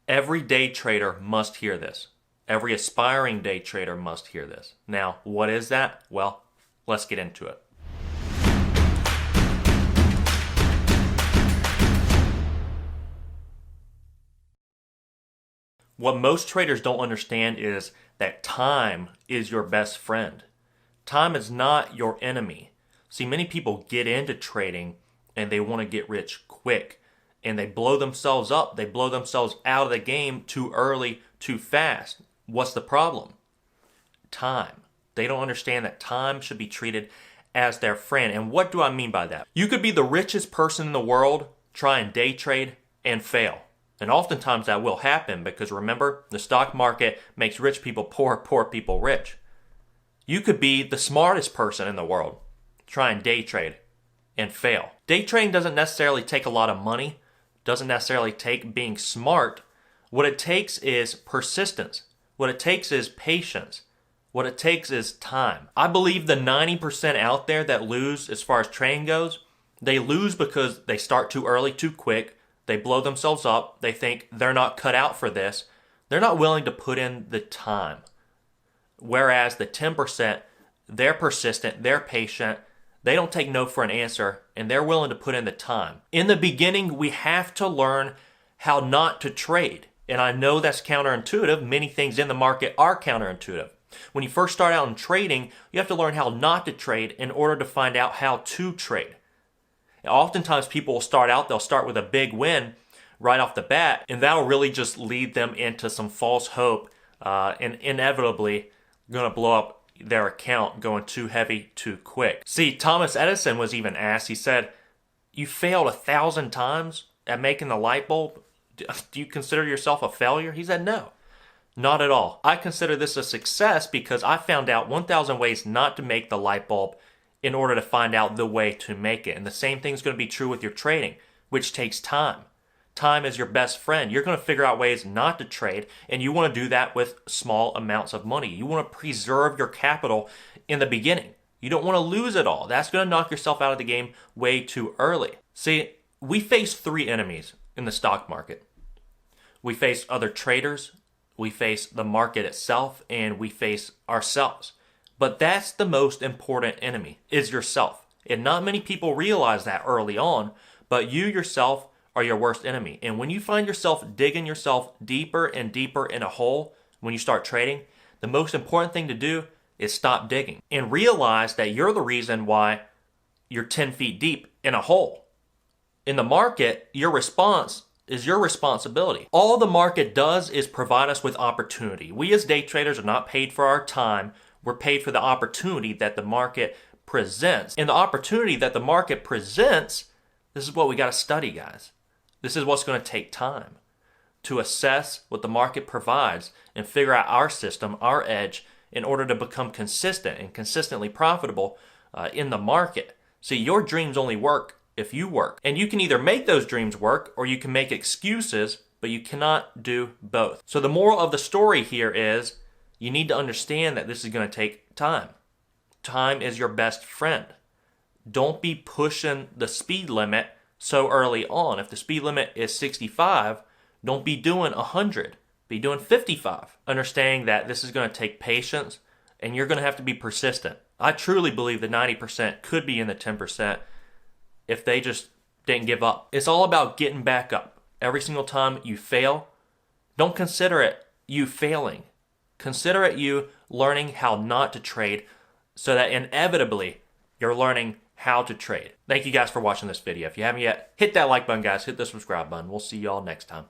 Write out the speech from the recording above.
Every day trader must hear this. Every aspiring day trader must hear this. Now, what is that? Well, let's get into it. What most traders don't understand is that time is your best friend. Time is not your enemy. See, many people get into trading and they want to get rich quick, and they blow themselves up. They blow themselves out of the game too early, too fast. What's the problem? Time. They don't understand that time should be treated as their friend. And what do I mean by that? You could be the richest person in the world, try and day trade, and fail. And oftentimes that will happen because remember, the stock market makes rich people poor, poor people rich. You could be the smartest person in the world, try and day trade, and fail. Day trading doesn't necessarily take a lot of money, doesn't necessarily take being smart. What it takes is persistence. What it takes is patience. What it takes is time. I believe the 90% out there that lose as far as trading goes, they lose because they start too early, too quick. They blow themselves up. They think they're not cut out for this. They're not willing to put in the time. Whereas the 10%, they're persistent, they're patient, they don't take no for an answer, and they're willing to put in the time. In the beginning, we have to learn how not to trade. And I know that's counterintuitive. Many things in the market are counterintuitive. When you first start out in trading, you have to learn how not to trade in order to find out how to trade. Oftentimes people will start out, they'll start with a big win right off the bat, and that'll really just lead them into some false hope and inevitably going to blow up their account going too heavy too quick. See, Thomas Edison was even asked, he said, you failed 1,000 times at making the light bulb? Do you consider yourself a failure? He said, no, not at all. I consider this a success because I found out 1,000 ways not to make the light bulb in order to find out the way to make it. And the same thing is going to be true with your trading, which takes time. Time is your best friend. You're going to figure out ways not to trade, and you want to do that with small amounts of money. You want to preserve your capital in the beginning. You don't want to lose it all. That's going to knock yourself out of the game way too early. See, we face three enemies in the stock market. We face other traders, we face the market itself, and we face ourselves. But that's the most important enemy, is yourself. And not many people realize that early on, but you yourself are your worst enemy. And when you find yourself digging yourself deeper and deeper in a hole when you start trading, the most important thing to do is stop digging and realize that you're the reason why you're 10 feet deep in a hole. In the market, your response is your responsibility. All the market does is provide us with opportunity. We as day traders are not paid for our time. We're paid for the opportunity that the market presents. And the opportunity that the market presents, this is what we got to study, guys. This is what's going to take time to assess what the market provides and figure out our system, our edge, in order to become consistent and consistently profitable in the market. See, your dreams only work if you work. And you can either make those dreams work or you can make excuses, but you cannot do both. So the moral of the story here is you need to understand that this is going to take time. Time is your best friend. Don't be pushing the speed limit so early on. If the speed limit is 65, don't be doing 100. Be doing 55. Understanding that this is going to take patience and you're going to have to be persistent. I truly believe the 90% could be in the 10% if they just didn't give up. It's all about getting back up. Every single time you fail, don't consider it you failing. Consider it you learning how not to trade so that inevitably you're learning how to trade. Thank you guys for watching this video. If you haven't yet, hit that like button, guys. Hit the subscribe button. We'll see y'all next time.